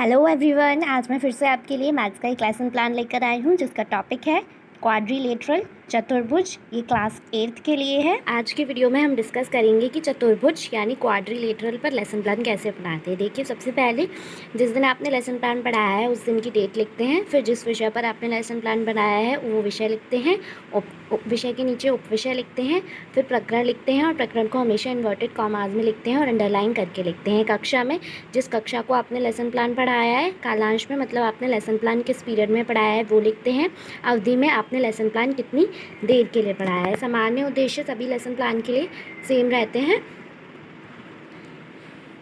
Hello everyone, आज मैं फिर से आपके लिए मैथ्स का एक लेसन प्लान लेकर आई हूँ जिसका टॉपिक है क्वाड्रिलेटरल चतुर्भुज। ये क्लास 8th के लिए है। आज के वीडियो में हम डिस्कस करेंगे कि चतुर्भुज यानी क्वाड्रिलेटरल पर लेसन प्लान कैसे बनाते हैं। देखिए, सबसे पहले जिस दिन आपने लेसन प्लान पढ़ाया है उस दिन की डेट लिखते हैं, फिर जिस विषय पर आपने लेसन प्लान बनाया है वो विषय लिखते हैं, विषय के नीचे उपविषय लिखते हैं, फिर प्रकरण लिखते हैं और प्रकरण को हमेशा इन्वर्टेड कॉमाज में लिखते हैं और अंडरलाइन करके लिखते हैं। कक्षा में जिस कक्षा को आपने लेसन प्लान पढ़ाया है, कालांश में मतलब आपने लेसन प्लान किस पीरियड में पढ़ाया है वो लिखते हैं। अवधि में आपने लेसन प्लान कितनी देर के लिए पढ़ाया है। सामान्य उद्देश्य सभी लेसन प्लान के लिए सेम रहते हैं।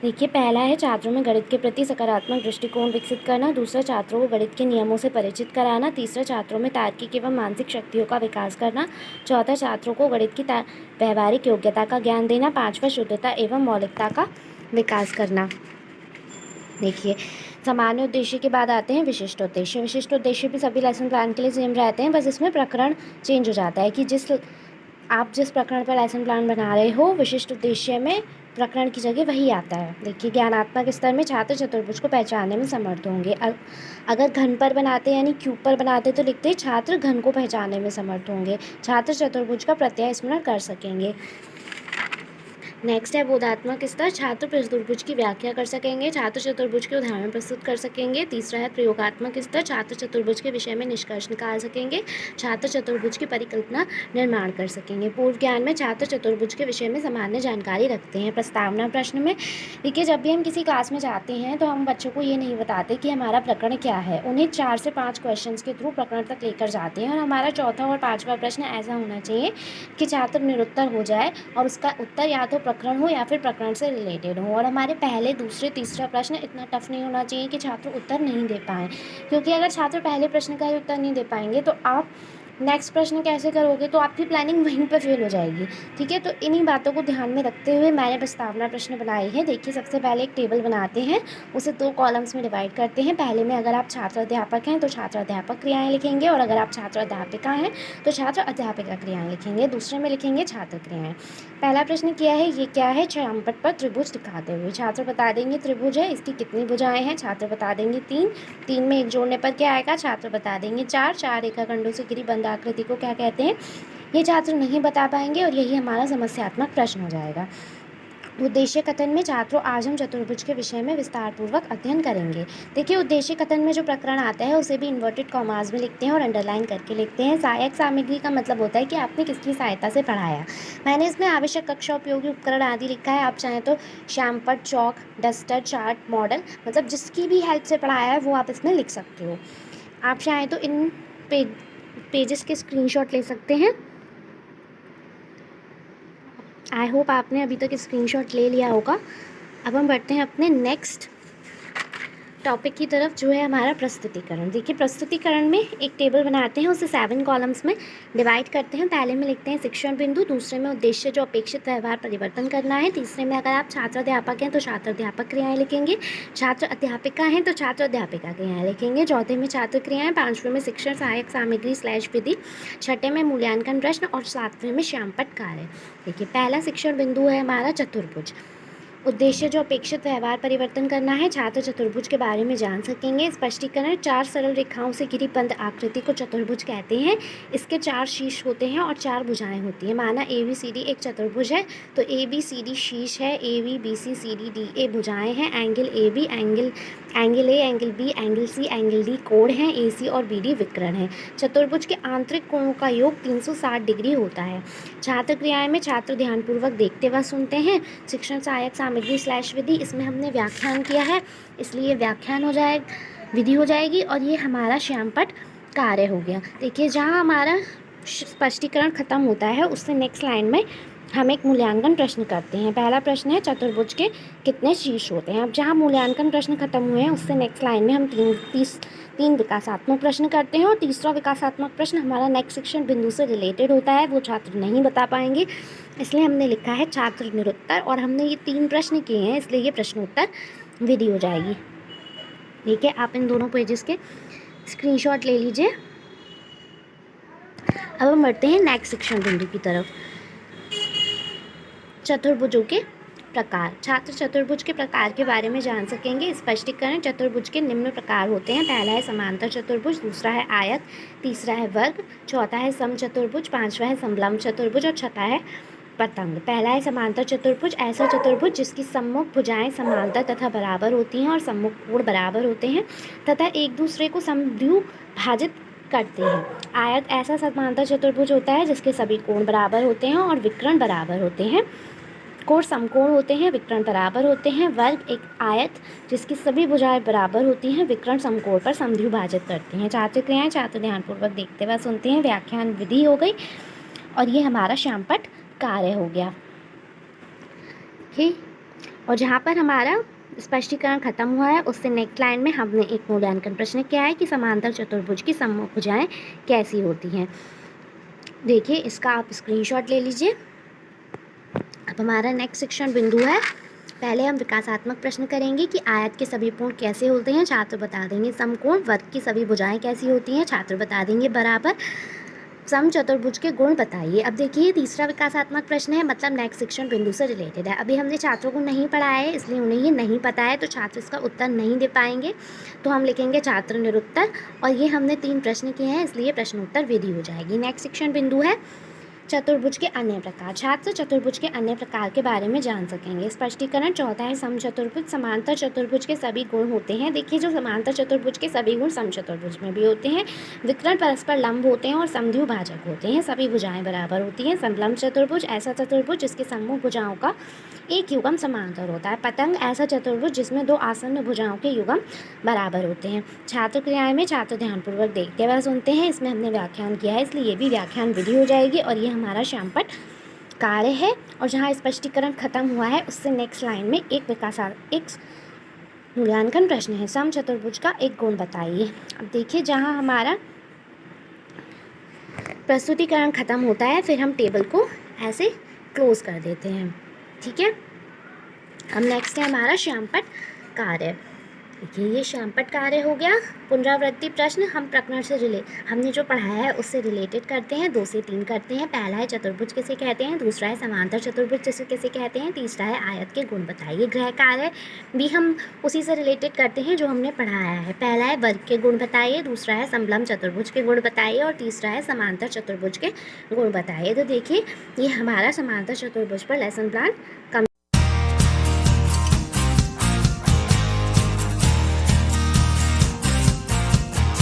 देखिए, पहला है छात्रों में गणित के प्रति सकारात्मक दृष्टिकोण विकसित करना, दूसरा छात्रों को गणित के नियमों से परिचित कराना, तीसरा छात्रों में तार्किक एवं मानसिक शक्तियों का विकास करना, चौथा छात्रों को गणित की व्यवहारिक योग्यता का ज्ञान देना, पांचवा शुद्धता एवं मौलिकता का विकास करना। देखिए, सामान्य उद्देश्य के बाद आते हैं विशिष्ट उद्देश्य। विशिष्ट उद्देश्य भी सभी लेसन प्लान के लिए सेम रहते हैं, बस इसमें प्रकरण चेंज हो जाता है कि आप जिस प्रकरण पर लेसन प्लान बना रहे हो विशिष्ट उद्देश्य में प्रकरण की जगह वही आता है। देखिए, ज्ञानात्मक स्तर में छात्र चतुर्भुज को पहचानने में समर्थ होंगे। अगर घन पर बनाते यानी क्यूब पर बनाते तो लिखते छात्र घन को पहचानने में समर्थ होंगे। छात्र चतुर्भुज का प्रत्यय स्मरण कर सकेंगे। नेक्स्ट है बोधात्मक स्तर। छात्र चतुर्भुज की व्याख्या कर सकेंगे, छात्र चतुर्भुज के उदाहरण प्रस्तुत कर सकेंगे। तीसरा है प्रयोगात्मक स्तर। छात्र चतुर्भुज के विषय में निष्कर्ष निकाल सकेंगे, छात्र चतुर्भुज की परिकल्पना निर्माण कर सकेंगे। पूर्व ज्ञान में छात्र चतुर्भुज के विषय में सामान्य जानकारी रखते हैं। प्रस्तावना प्रश्न में देखिए, जब भी हम किसी क्लास में जाते हैं तो हम बच्चों को ये नहीं बताते कि हमारा प्रकरण क्या है, उन्हें 4 से 5 क्वेश्चन के थ्रू प्रकरण तक लेकर जाते हैं और हमारा चौथा और पाँचवा प्रश्न ऐसा होना चाहिए कि छात्र निरुत्तर हो जाए और उसका उत्तर या तो प्रकरण हो या फिर प्रकरण से रिलेटेड हो। और हमारे पहले, दूसरे, तीसरा प्रश्न इतना टफ नहीं होना चाहिए कि छात्र उत्तर नहीं दे पाएँ, क्योंकि अगर छात्र पहले प्रश्न का ही उत्तर नहीं दे पाएंगे तो आप नेक्स्ट प्रश्न कैसे करोगे, तो आपकी प्लानिंग वहीं पर फेल हो जाएगी। ठीक है, तो इन्हीं बातों को ध्यान में रखते हुए मैंने प्रस्तावना प्रश्न बनाई है। देखिए, सबसे पहले एक टेबल बनाते हैं, उसे 2 कॉलम्स में डिवाइड करते हैं। पहले में अगर आप छात्र अध्यापक हैं तो छात्र अध्यापक क्रियाएं लिखेंगे और अगर आप छात्र अध्यापिका हैं तो छात्र अध्यापिका क्रियाएं लिखेंगे। दूसरे में लिखेंगे छात्र क्रियाएं। पहला प्रश्न किया है, ये क्या है, श्यामपट्ट पर त्रिभुज दिखाते हुए। छात्र बता देंगे त्रिभुज है, इसकी कितनी भुजाएं हैं, छात्र बता देंगे 3। 3 में 1 जोड़ने पर क्या आएगा, छात्र बता देंगे 4। 4 रेखाखंडों से घिरी बंद आकृति को क्या कहते हैं, ये छात्र नहीं बता पाएंगे और यही हमारा समस्यात्मक प्रश्न हो जाएगा। उद्देश्य कथन में छात्रों, आज हम चतुर्भुज के विषय में विस्तार पूर्वक अध्ययन करेंगे। देखिए, उद्देश्य कथन में जो प्रकरण आता है उसे भी इन्वर्टेड कॉमाज में लिखते हैं और अंडरलाइन करके लिखते हैं। सहायक सामग्री का मतलब होता है कि आपने किसकी सहायता से पढ़ाया। मैंने इसमें आवश्यक कक्षा उपयोगी उपकरण आदि लिखा है। आप चाहें तो श्यामपट्ट, चौक, डस्टर, चार्ट, मॉडल, मतलब जिसकी भी हेल्प से पढ़ाया है वो आप इसमें लिख सकते हो। आप चाहें तो इन पेजेस के स्क्रीनशॉट ले सकते हैं। आई होप आपने अभी तक स्क्रीनशॉट ले लिया होगा। अब हम बढ़ते हैं अपने नेक्स्ट टॉपिक की तरफ, जो है हमारा प्रस्तुतिकरण। देखिए, प्रस्तुतिकरण में एक टेबल बनाते हैं, उसे 7 कॉलम्स में डिवाइड करते हैं। पहले में लिखते हैं शिक्षण बिंदु, दूसरे में उद्देश्य जो अपेक्षित व्यवहार परिवर्तन करना है, तीसरे में अगर आप छात्र अध्यापक हैं तो छात्र अध्यापक क्रियाएं लिखेंगे, छात्र अध्यापिका हैं तो छात्र अध्यापिका क्रियाएं लिखेंगे, चौथे में छात्र क्रियाएं, पाँचवें में शिक्षण सहायक सामग्री / विधि, छठे में मूल्यांकन प्रश्न और 7वें में श्यामपट्ट कार्य। देखिए, पहला शिक्षण बिंदु है हमारा चतुर्भुज। उद्देश्य जो अपेक्षित व्यवहार परिवर्तन करना है, छात्र चतुर्भुज के बारे में जान सकेंगे। स्पष्टीकरण, 4 सरल रेखाओं से घिरी बंद आकृति को चतुर्भुज कहते हैं। इसके 4 शीर्ष होते हैं और 4 भुजाएं होती हैं। माना ABCD एक चतुर्भुज है तो ABCD शीर्ष है, AB BC CD DA भुजाएं हैं, angle AB, angle A, angle B, angle C, angle D कोण हैं, AC और BD विकर्ण हैं। चतुर्भुज के आंतरिक कोणों का योग 360 डिग्री होता है। छात्र क्रियाएं में छात्र ध्यानपूर्वक देखते व सुनते हैं। शिक्षण सहायक सामग्री / विधि, इसमें हमने व्याख्यान किया है इसलिए व्याख्यान हो जाए, विधि हो जाएगी और ये हमारा श्यामपट्ट कार्य हो गया। देखिए, जहाँ हमारा स्पष्टीकरण खत्म होता है उससे नेक्स्ट लाइन में हम एक मूल्यांकन प्रश्न करते हैं। पहला प्रश्न है चतुर्भुज के कितने शीर्ष होते हैं। अब जहाँ मूल्यांकन प्रश्न खत्म हुए हैं उससे नेक्स्ट लाइन में हम तीन विकासात्मक प्रश्न करते हैं और तीसरा विकासात्मक प्रश्न हमारा नेक्स्ट शिक्षण बिंदु से रिलेटेड होता है, वो छात्र नहीं बता पाएंगे, इसलिए हमने लिखा है छात्र निरुत्तर और हमने ये 3 प्रश्न किए हैं इसलिए ये प्रश्नोत्तर विधि हो जाएगी। ठीक है, आप इन दोनों पेजेस के स्क्रीनशॉट ले लीजिए। अब हम बढ़ते हैं नेक्स्ट शिक्षण बिंदु की तरफ, चतुर्भुजों के प्रकार। छात्र चतुर्भुज के प्रकार के बारे में जान सकेंगे। स्पष्टीकरण। चतुर्भुज के निम्न प्रकार होते हैं। पहला है समांतर चतुर्भुज, दूसरा है आयत, तीसरा है वर्ग, चौथा है समचतुर्भुज, पांचवा है समलंब चतुर्भुज और छठा है पतंग। पहला है समांतर चतुर्भुज। ऐसा चतुर्भुज जिसकी सम्मुख भुजाएं समांतर तथा बराबर होती हैं और सम्मुख कोण बराबर होते हैं तथा एक दूसरे को समद्विभाजित करते हैं। आयत ऐसा समांतर चतुर्भुज होता है जिसके सभी कोण बराबर होते हैं और विकर्ण बराबर होते हैं। कोण समकोण होते हैं, विकर्ण बराबर होते हैं। वर्ग एक आयत जिसकी सभी भुजाएं बराबर होती हैं, विकर्ण समकोण पर समद्विभाजित करते हैं। छात्र क्रियाएं छात्र ध्यानपूर्वक देखते व सुनते हैं। व्याख्यान विधि हो गई और ये हमारा श्यामपट्ट कार्य हो गया। ठीक, और जहाँ पर हमारा स्पष्टीकरण खत्म हुआ है उससे नेक्स्ट लाइन में हमने एक मूल्यांकन प्रश्न किया है कि समांतर चतुर्भुज की सम्मुख भुजाएं कैसी होती हैं। देखिए, इसका आप स्क्रीनशॉट ले लीजिए। अब हमारा नेक्स्ट शिक्षण बिंदु है। पहले हम विकासात्मक प्रश्न करेंगे कि आयत के सभी कोण कैसे होते हैं, छात्र बता देंगे। समकोण। वर्ग की सभी भुजाएं कैसी होती हैं, छात्र बता देंगे। बराबर। समचतुर्भुज के गुण बताइए। अब देखिए, तीसरा विकासात्मक प्रश्न है, मतलब नेक्स्ट शिक्षण बिंदु से रिलेटेड है। अभी हमने छात्रों को नहीं पढ़ाया है इसलिए उन्हें ये नहीं पता है, तो छात्र इसका उत्तर नहीं दे पाएंगे। तो हम लिखेंगे छात्र निरुत्तर, और ये हमने 3 प्रश्न किए हैं इसलिए प्रश्नोत्तर विधि हो जाएगी। नेक्स्ट शिक्षण बिंदु है चतुर्भुज के अन्य प्रकार। छात्र चतुर्भुज के अन्य प्रकार के बारे में जान सकेंगे। स्पष्टीकरण। चौथा है समचतुर्भुज। समांतर चतुर्भुज के सभी गुण होते हैं। देखिए, जो समांतर चतुर्भुज के सभी गुण समचतुर्भुज में भी होते हैं। विकर्ण परस्पर लंब होते हैं और समद्विभाजक होते हैं। सभी भुजाएं बराबर होती हैं। समलंब चतुर्भुज। ऐसा चतुर्भुज जिसके सम्मुख भुजाओं का एक युग्म समांतर होता है। पतंग। ऐसा चतुर्भुज जिसमें 2 आसन्न भुजाओं के युग्म बराबर होते हैं। छात्र क्रियाएं में छात्र ध्यानपूर्वक देखते व सुनते हैं। इसमें हमने व्याख्यान किया है इसलिए ये भी व्याख्यान विधि हो जाएगी और ये हमारा श्यामपट्ट कार्य है। और जहाँ स्पष्टीकरण खत्म हुआ है उससे नेक्स्ट लाइन में एक मूल्यांकन प्रश्न है। समचतुर्भुज का एक गुण बताइए। अब देखिए, जहाँ हमारा प्रस्तुतिकरण खत्म होता है फिर हम टेबल को ऐसे क्लोज कर देते हैं। ठीक है, अब नेक्स्ट है हमारा श्यामपट्ट कार्य। देखिए, ये श्यामपट्ट कार्य हो गया। पुनरावृत्ति प्रश्न हम प्रकरण से हमने जो पढ़ाया है उससे रिलेटेड करते हैं। 2 से 3 करते हैं। पहला है चतुर्भुज किसे कहते हैं, दूसरा है समांतर चतुर्भुज जिसे किसे कहते हैं, तीसरा है आयत के गुण बताइए। गृह कार्य भी हम उसी से रिलेटेड करते हैं जो हमने पढ़ाया है। पहला है वर्ग के गुण बताइए, दूसरा है समलंब चतुर्भुज के गुण बताइए और तीसरा है समांतर चतुर्भुज के गुण बताइए। तो देखिए, ये हमारा समांतर चतुर्भुज पर लेसन प्लान